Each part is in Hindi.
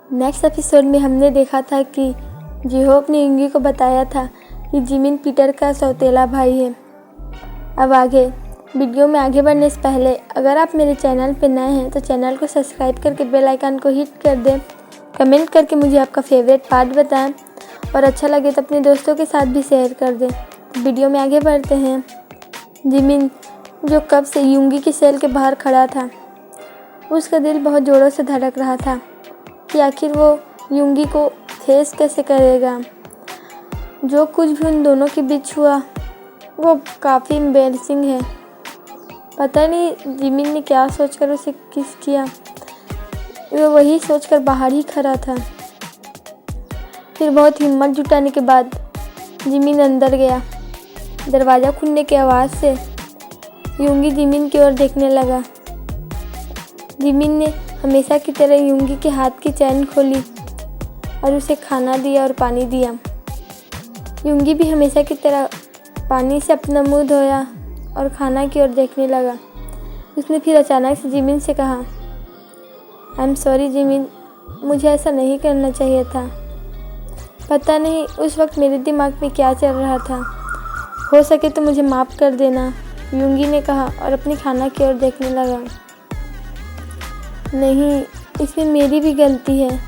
नेक्स्ट एपिसोड में हमने देखा था कि जेहोप ने युंगी को बताया था कि जिमिन पीटर का सौतेला भाई है। अब आगे वीडियो में आगे बढ़ने से पहले अगर आप मेरे चैनल पर नए हैं तो चैनल को सब्सक्राइब करके बेल आइकन को हिट कर दें। कमेंट करके मुझे आपका फेवरेट पार्ट बताएं और अच्छा लगे तो अपने दोस्तों के साथ भी शेयर कर दें। वीडियो में आगे बढ़ते हैं। जिमिन जो कब से युंगी की सेल के बाहर खड़ा था, उसका दिल बहुत ज़ोरों से धड़क रहा था कि आखिर वो युंगी को फेस कैसे करेगा। जो कुछ भी उन दोनों के बीच हुआ वो काफ़ी एम्बैरेसिंग है। पता नहीं जिमिन ने क्या सोचकर उसे किस किया। वो वही सोचकर बाहर ही खड़ा था। फिर बहुत हिम्मत जुटाने के बाद जिमिन अंदर गया। दरवाज़ा खुलने की आवाज़ से युंगी जिमिन की ओर देखने लगा। जिमिन ने हमेशा की तरह युंगी के हाथ की चैन खोली और उसे खाना दिया और पानी दिया। युंगी भी हमेशा की तरह पानी से अपना मुंह धोया और खाना की ओर देखने लगा। उसने फिर अचानक से जिमिन से कहा, आई एम सॉरी जिमिन, मुझे ऐसा नहीं करना चाहिए था। पता नहीं उस वक्त मेरे दिमाग में क्या चल रहा था। हो सके तो मुझे माफ़ कर देना, युंगी ने कहा और अपनी खाना की ओर देखने लगा। नहीं, इसमें मेरी भी गलती है।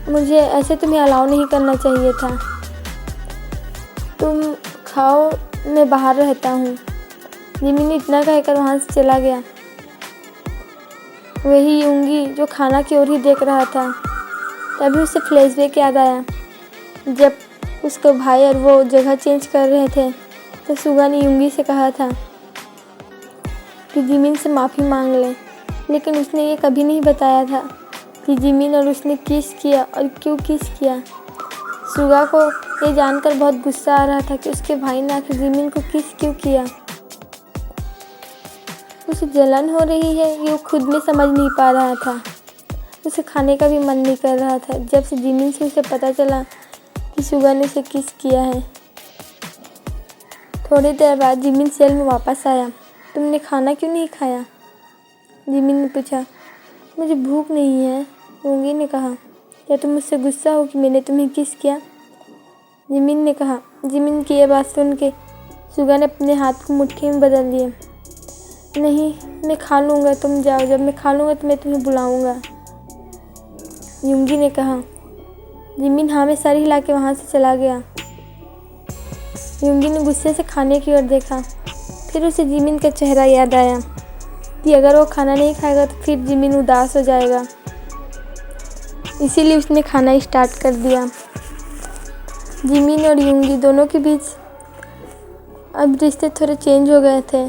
मुझे ऐसे तुम्हें अलाउ नहीं करना चाहिए था। तुम खाओ, मैं बाहर रहता हूँ। जिमिन ने इतना कहकर वहाँ से चला गया। वही युंगी जो खाना की ओर ही देख रहा था। तभी उसे फ्लैशबैक याद आया। जब उसके भाई और वो जगह चेंज कर रहे थे तो सुगा ने युंगी से कहा था कि जिमिन से माफ़ी मांग ले, लेकिन उसने ये कभी नहीं बताया था कि जिमिन और उसने किस किया और क्यों किस किया। सुगा को ये जानकर बहुत गुस्सा आ रहा था कि उसके भाई ने आखिर जिमिन को किस क्यों किया। उसे जलन हो रही है ये वो खुद में समझ नहीं पा रहा था। उसे खाने का भी मन नहीं कर रहा था जब से जिमिन से उसे पता चला कि सुगा ने उसे किस किया है। थोड़ी देर बाद जिमिन सेल में वापस आया। तुमने खाना क्यों नहीं खाया? जिमिन ने पूछा। मुझे भूख नहीं है, युंगी ने कहा। क्या तुम मुझसे गुस्सा हो कि मैंने तुम्हें किस किया? जिमिन ने कहा। जिमिन की ये बात सुन के सुगा ने अपने हाथ को मुट्ठी में बदल लिया। नहीं, मैं खा लूँगा, तुम जाओ, जब मैं खा लूँगा तो मैं तुम्हें बुलाऊँगा, युंगी ने कहा। जिमिन हाँ में सर हिला के वहाँ से चला गया। युंगी ने गुस्से से खाने की ओर देखा। फिर उसे जिमिन का चेहरा याद आया कि अगर वो खाना नहीं खाएगा तो फिर जिमिन उदास हो जाएगा। इसीलिए उसने खाना स्टार्ट कर दिया। जिमिन और युंगी दोनों के बीच अब रिश्ते थोड़े चेंज हो गए थे।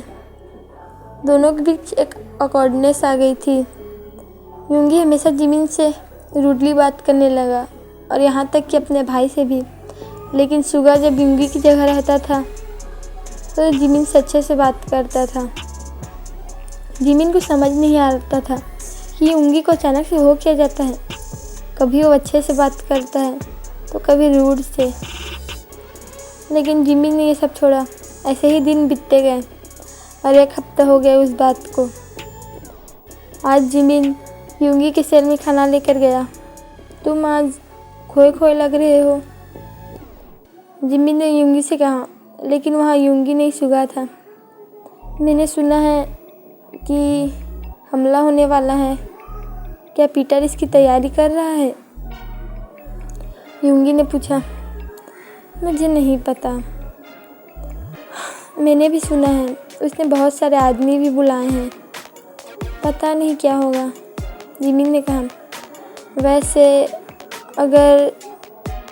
दोनों के बीच एक ऑकवर्डनेस आ गई थी। युंगी हमेशा जिमिन से रूडली बात करने लगा और यहाँ तक कि अपने भाई से भी। लेकिन सुगा जब युंगी की जगह रहता था तो जिमिन से अच्छे से बात करता था। जिमिन को समझ नहीं आता था कि युंगी को अचानक से हो क्या जाता है। कभी वो अच्छे से बात करता है तो कभी रूड से। लेकिन जिमिन ने ये सब छोड़ा। ऐसे ही दिन बीतते गए और एक हफ्ता हो गया उस बात को। आज जिमिन युंगी के सेल में खाना लेकर गया। तुम आज खोए खोए लग रहे हो, जिमिन ने युंगी से कहा। लेकिन वहाँ युंगी नहीं सुगा था। मैंने सुना है कि हमला होने वाला है। क्या पीटर इसकी तैयारी कर रहा है? युंगी ने पूछा। मुझे नहीं पता। मैंने भी सुना है उसने बहुत सारे आदमी भी बुलाए हैं। पता नहीं क्या होगा, जिमिन ने कहा। वैसे अगर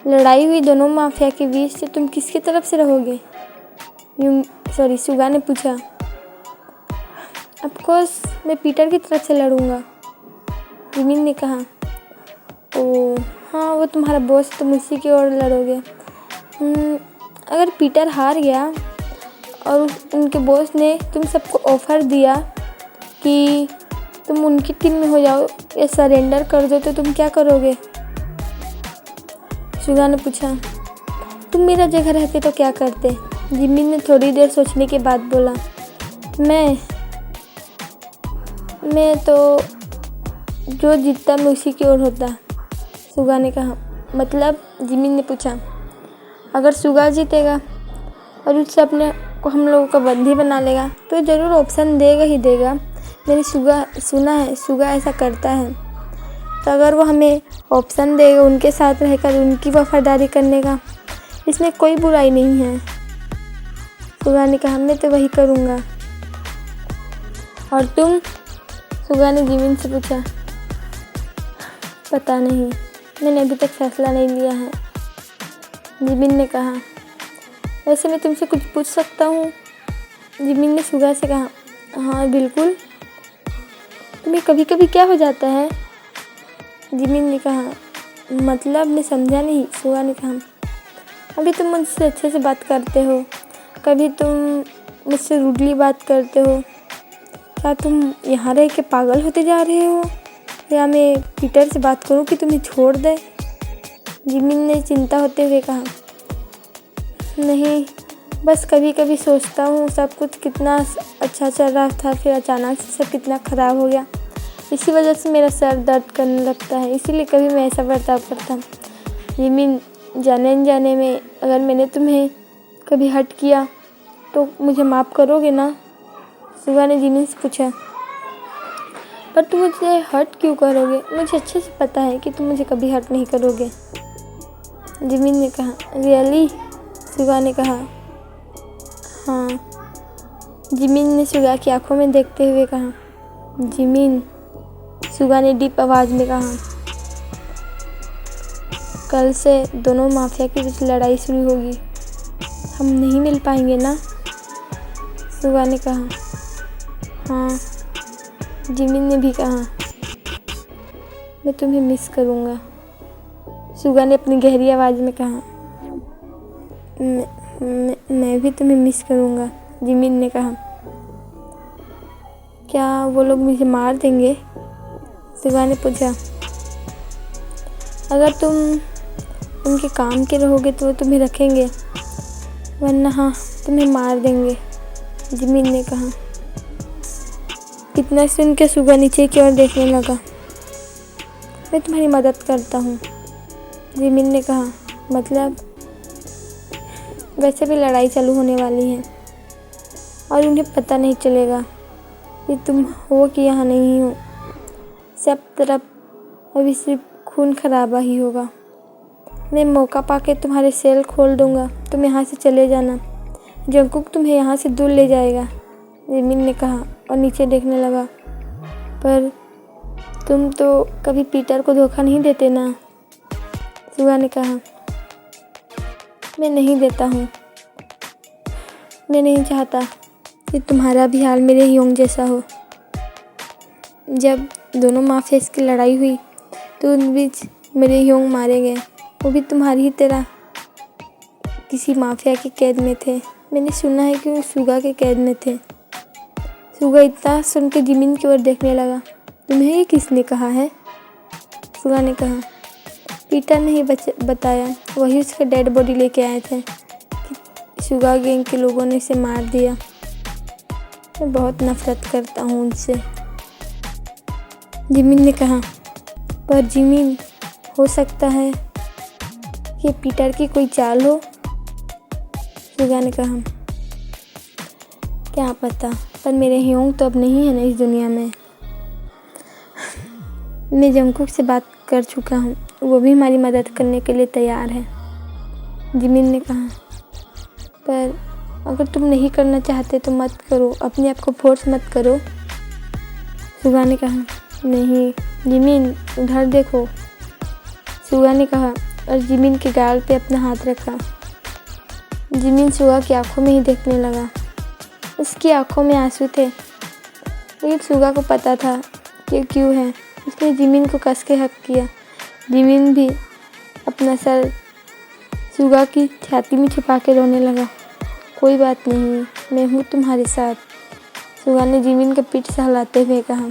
लड़ाई हुई दोनों माफिया के बीच तो तुम किसकी तरफ से रहोगे? सुगा ने पूछा। ऑफ कोर्स मैं पीटर की तरफ से लड़ूंगा, जिमिन ने कहा। ओह हाँ, वो तुम्हारा बॉस, तुम उसी की ओर लड़ोगे। अगर पीटर हार गया और उनके बॉस ने तुम सबको ऑफ़र दिया कि तुम उनकी टीम में हो जाओ या सरेंडर कर दो तो तुम क्या करोगे? सुगा ने पूछा। तुम मेरा जगह रहते तो क्या करते? जिमिन ने थोड़ी देर सोचने के बाद बोला। मैं तो जो जीतता मैं उसी की ओर होता। सुगा ने कहा। मतलब? जिमिन ने पूछा। अगर सुगा जीतेगा और उससे अपने को हम लोगों का बंदी बना लेगा तो ज़रूर ऑप्शन देगा ही देगा। मैंने सुना है सुगा ऐसा करता है। तो अगर वो हमें ऑप्शन देगा उनके साथ रहकर उनकी वफादारी करने का, इसमें कोई बुराई नहीं है। सुगा ने कहा। मैं तो वही करूँगा। और तुम? सुगा ने जिमिन से पूछा। पता नहीं, मैंने अभी तक फैसला नहीं लिया है। जिमिन ने कहा। वैसे मैं तुमसे कुछ पूछ सकता हूँ? जिमिन ने सुगा से कहा। हाँ बिल्कुल। तुम्हें कभी कभी क्या हो जाता है? जिमिन ने कहा। मतलब? मैं समझा नहीं। सुगा ने कहा। अभी तुम मुझसे अच्छे से बात करते हो, कभी तुम मुझसे रूडली बात करते हो। क्या तुम यहाँ रह के पागल होते जा रहे हो, या मैं पीटर से बात करूँ कि तुम्हें छोड़ दे? जिमिन ने चिंता होते हुए कहा। नहीं, बस कभी कभी सोचता हूँ सब कुछ कितना अच्छा चल रहा था, फिर अचानक से सब कितना ख़राब हो गया। इसी वजह से मेरा सर दर्द करने लगता है, इसीलिए कभी मैं ऐसा बर्ताव करता हूँ। जिमिन, जाने अनजाने में अगर मैंने तुम्हें कभी हर्ट किया तो मुझे माफ़ करोगे ना? सुगा ने जिमिन से पूछा। पर तुम मुझे हर्ट क्यों करोगे? मुझे अच्छे से पता है कि तुम मुझे कभी हर्ट नहीं करोगे। जिमिन ने कहा। रियली? सुगा ने कहा। हाँ। जिमिन ने सुगा की आंखों में देखते हुए कहा। जिमिन, सुगा ने डीप आवाज़ में कहा। कल से दोनों माफिया के बीच लड़ाई शुरू होगी। हम नहीं मिल पाएंगे ना? सुगा ने कहा। हाँ। जिमिन ने भी कहा। मैं तुम्हें मिस करूँगा। सुगा ने अपनी गहरी आवाज़ में कहा। मैं भी तुम्हें मिस करूँगा, जिमिन ने कहा। क्या वो लोग मुझे मार देंगे? सुगा ने पूछा। अगर तुम उनके काम के रहोगे तो वो तुम्हें रखेंगे, वरना हाँ, तुम्हें मार देंगे, जिमिन ने कहा। इतना सुन के सुगा नीचे की ओर देखने लगा। मैं तुम्हारी मदद करता हूँ, जिमिन ने कहा। मतलब? वैसे भी लड़ाई चालू होने वाली है और उन्हें पता नहीं चलेगा कि तुम हो कि यहाँ नहीं हो। सब तरफ अभी सिर्फ खून खराबा ही होगा। मैं मौका पाके तुम्हारे सेल खोल दूँगा, तुम यहाँ से चले जाना। जंगकुक तुम्हें यहाँ से दूर ले जाएगा, जिमिन ने कहा और नीचे देखने लगा। पर तुम तो कभी पीटर को धोखा नहीं देते ना? सुगा ने कहा। मैं नहीं देता हूँ। मैं नहीं चाहता कि तुम्हारा भी हाल मेरे ह्योंग जैसा हो। जब दोनों माफियाज की लड़ाई हुई तो उन बीच मेरे ह्योंग मारे गए, वो भी तुम्हारी ही तरह किसी माफिया की कैद में थे। मैंने सुना है कि वो सुगा के कैद में थे। सुगा इतना सुन के जिमिन की ओर देखने लगा। तुम्हें ये किसने कहा है? सुगा ने कहा। पीटर ने ही बताया, वही उसका डेड बॉडी लेके आए थे कि सुगा गैंग के लोगों ने इसे मार दिया। मैं बहुत नफरत करता हूँ उनसे, जिमिन ने कहा। पर जिमिन, हो सकता है कि पीटर की कोई चाल हो, सुगा ने कहा। क्या पता, पर मेरे ह्योंग तो अब नहीं है ना इस दुनिया में। मैं जंगकुक से बात कर चुका हूँ, वो भी हमारी मदद करने के लिए तैयार है, जिमिन ने कहा। पर अगर तुम नहीं करना चाहते तो मत करो, अपने आप को फोर्स मत करो, सुगा ने कहा। नहीं जिमिन, उधर देखो, सुगा ने कहा और जिमिन के गाल पे अपना हाथ रखा। जिमिन सुगा की आंखों में ही देखने लगा। उसकी आंखों में आंसू थे, लेकिन सुगा को पता था कि क्यों है। उसने जिमिन को कस के हक किया। जिमिन भी अपना सर सुगा की छाती में छुपा के रोने लगा। कोई बात नहीं, मैं हूँ तुम्हारे साथ, सुगा ने जिमिन के पीठ सहलाते हुए कहा।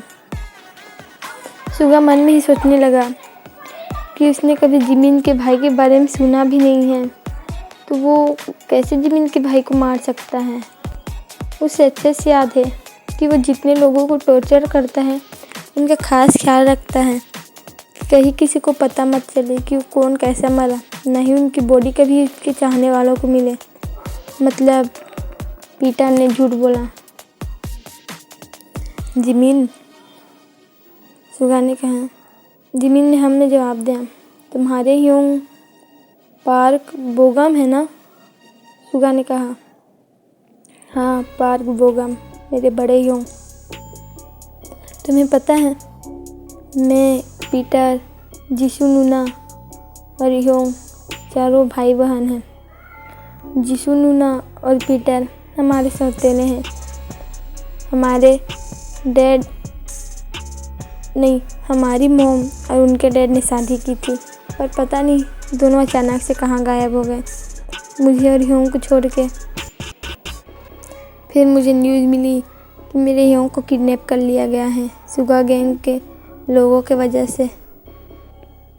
सुगा मन में ही सोचने लगा कि उसने कभी जिमिन के भाई के बारे में सुना भी नहीं है, तो वो कैसे जिमिन के भाई को मार सकता है। उसे अच्छे से याद है कि वो जितने लोगों को टॉर्चर करता है उनका खास ख्याल रखता है कि कहीं किसी को पता मत चले कि वो कौन कैसा मरा, न ही उनकी बॉडी कभी उसके चाहने वालों को मिले। मतलब पीटर ने झूठ बोला। जिमिन, सुगा ने कहा। जिमिन ने हमने जवाब दिया, तुम्हारे ह्यूंग पार्क बोगम है ना? सुगा ने कहा, हाँ पार्क बोगम, मेरे बड़े ह्यूंग। तुम्हें पता है मैं, पीटर, जिसू नूना और ह्यूंग चारों भाई बहन हैं। जिसू नूना और पीटर हमारे सौतेले हैं। हमारे डैड नहीं, हमारी मॉम और उनके डैड ने शादी की थी, पर पता नहीं दोनों अचानक से कहाँ गायब हो गए, मुझे और ह्यूंग को छोड़ के। फिर मुझे न्यूज़ मिली कि मेरे ह्यूंग को किडनैप कर लिया गया है सुगा गैंग के लोगों के वजह से।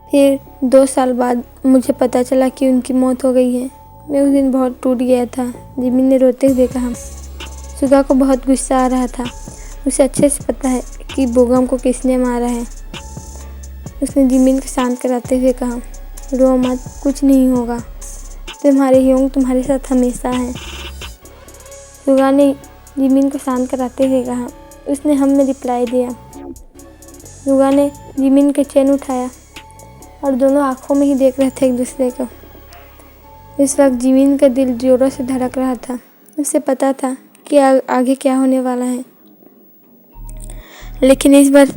फिर 2 साल बाद मुझे पता चला कि उनकी मौत हो गई है। मैं उस दिन बहुत टूट गया था, जिमिन ने रोते हुए कहा। सुगा को बहुत गुस्सा आ रहा था। उसे अच्छे से पता है कि बोगम को किसने मारा है। उसने जिमिन को शांत कराते हुए कहा, रो मत, कुछ नहीं होगा, तुम्हारे ह्यूंग तुम्हारे साथ हमेशा है। सुगा ने जिमिन को शांत कराते हुए कहा। उसने हम में रिप्लाई दिया। सुगा ने जिमिन का चैन उठाया और दोनों आंखों में ही देख रहे थे एक दूसरे को। इस वक्त जिमिन का दिल जोरों से धड़क रहा था। उसे पता था कि आगे क्या होने वाला है, लेकिन इस बार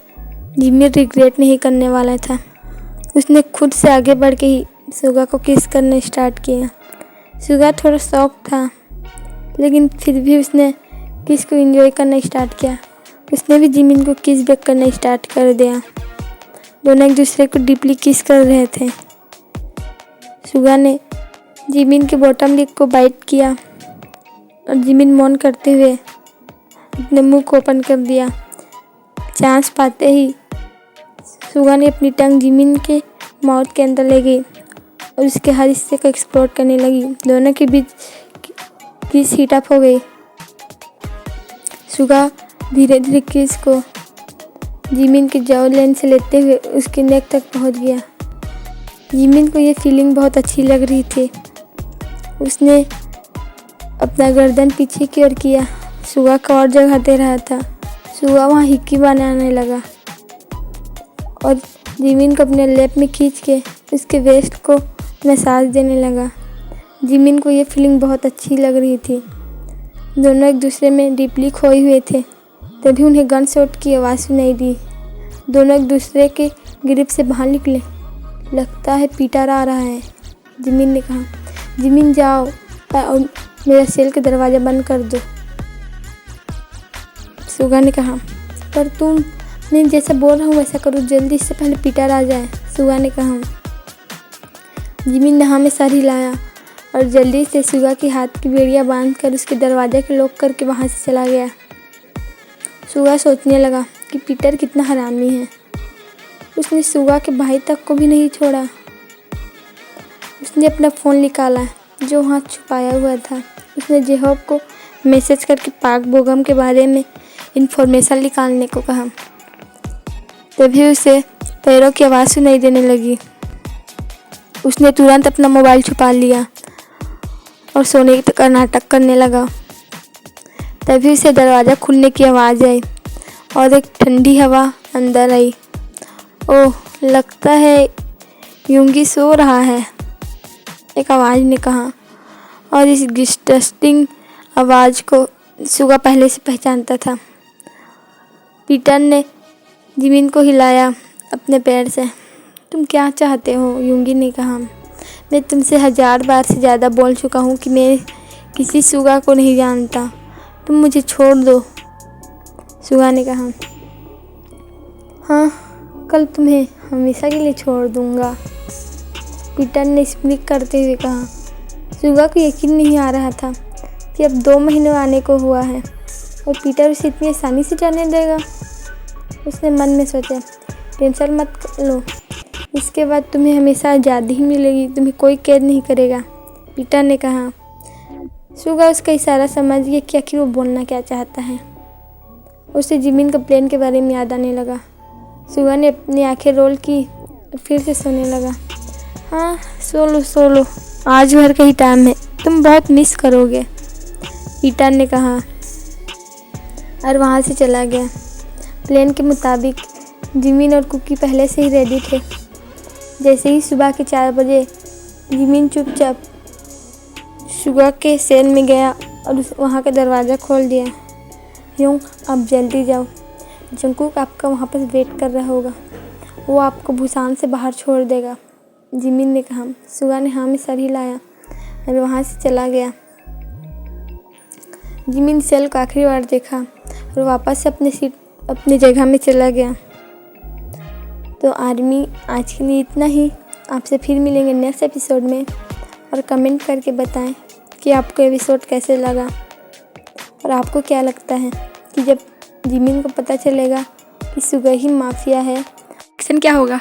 जिमिन रिग्रेट नहीं करने वाला था। उसने खुद से आगे बढ़ के ही सुगा को किस करना स्टार्ट किया। सुगा थोड़ा शौक था, लेकिन फिर भी उसने किस को एंजॉय करना स्टार्ट किया। उसने भी जिमिन को किस बैक करना स्टार्ट कर दिया। दोनों एक दूसरे को डीपली किस कर रहे थे। सुगा ने जिमिन के बॉटम लिप को बाइट किया और जिमिन मौन करते हुए अपने मुंह को ओपन कर दिया। चांस पाते ही सुगा ने अपनी टंग जिमिन के माउथ के अंदर ले गई और उसके हर हिस्से को एक्सप्लोर करने लगी। दोनों के बीच किस हीट अप हो गई। सुगा धीरे धीरे किस को जिमिन के जॉ लाइन से लेते हुए उसके नेक तक पहुंच गया। जिमिन को ये फीलिंग बहुत अच्छी लग रही थी। उसने अपना गर्दन पीछे की ओर किया, सुगा को और जगह दे रहा था। सुगा वहाँ हिक्की बनाने लगा और जिमिन को अपने लैप में खींच के उसके वेस्ट को मसाज देने लगा। जिमिन को ये फीलिंग बहुत अच्छी लग रही थी। दोनों एक दूसरे में डीपली खोए हुए थे। तभी उन्हें गन शॉट की आवाज़ सुनाई दी। दोनों एक दूसरे के ग्रिप से बाहर निकले। लगता है पीटर आ रहा है, जिमिन ने कहा। जिमिन जाओ और मेरा सेल का दरवाज़ा बंद कर दो, सुगा ने कहा। पर तुम, मैं जैसा बोल रहा हूँ वैसा करो, जल्दी, इससे पहले पीटर आ जाए, सुगा ने कहा। जिमिन ने हाँ में सर हिलाया और जल्दी से सुगा के हाथ की बेड़ियाँ बांधकर उसके दरवाजे को लॉक करके वहाँ से चला गया। सुगा सोचने लगा कि पीटर कितना हरामी है। उसने सुगा के भाई तक को भी नहीं छोड़ा। उसने अपना फ़ोन निकाला जो वहाँ छुपाया हुआ था। उसने जेहोब को मैसेज करके पार्क बोगम के बारे में इंफॉर्मेशन निकालने को कहा। तभी उसे पैरों की आवाज़ सुनाई देने लगी। उसने तुरंत अपना मोबाइल छुपा लिया और सोने का नाटक करने लगा। तभी उसे दरवाज़ा खुलने की आवाज़ आई और एक ठंडी हवा अंदर आई। ओह, लगता है यूंगी सो रहा है, एक आवाज़ ने कहा। और इस डिस्गस्टिंग आवाज़ को सुगा पहले से पहचानता था। पीटर ने जिमिन को हिलाया अपने पैर से। तुम क्या चाहते हो, यूंगी ने कहा। मैं तुमसे 1000 बार से ज़्यादा बोल चुका हूँ कि मैं किसी सुगा को नहीं जानता, तुम मुझे छोड़ दो, सुगा ने कहा। हाँ, कल तुम्हें हमेशा के लिए छोड़ दूँगा, पीटर ने स्पीक करते हुए कहा। सुगा को यकीन नहीं आ रहा था कि अब 2 महीने आने को हुआ है और पीटर उसे इतनी आसानी से जाने देगा। उसने मन में सोचा, टेंशन मत लो, इसके बाद तुम्हें हमेशा आज़ादी ही मिलेगी, तुम्हें कोई कैद नहीं करेगा, पीटर ने कहा। सुगा उसका इशारा समझ गया कि आखिर वो बोलना क्या चाहता है। उसे जिमिन का प्लान के बारे में याद आने लगा। सुगा ने अपनी आंखें रोल की और फिर से सोने लगा। हाँ, सो लो, आज भर का ही टाइम है, तुम बहुत मिस करोगे, पीटर ने कहा और वहाँ से चला गया। प्लान के मुताबिक जिमिन और कुकी पहले से ही रेडी थे। जैसे ही सुबह के 4 बजे जिमिन चुपचाप सुगा के सेल में गया और वहाँ का दरवाज़ा खोल दिया। यूँ, अब जल्दी जाओ, जंगकुक आपका वहाँ पर वेट कर रहा होगा, वो आपको भूसान से बाहर छोड़ देगा, जिमिन ने कहा। सुगा ने हाँ में सर हिलाया और वहाँ से चला गया। जिमिन सेल को आखिरी बार देखा और वापस से अपनी जगह में चला गया। तो आर्मी, आज के लिए इतना ही। आपसे फिर मिलेंगे नेक्स्ट एपिसोड में और कमेंट करके बताएं कि आपको एपिसोड कैसे लगा और आपको क्या लगता है कि जब जिमिन को पता चलेगा कि सुगा ही माफिया है, एक्शन क्या होगा।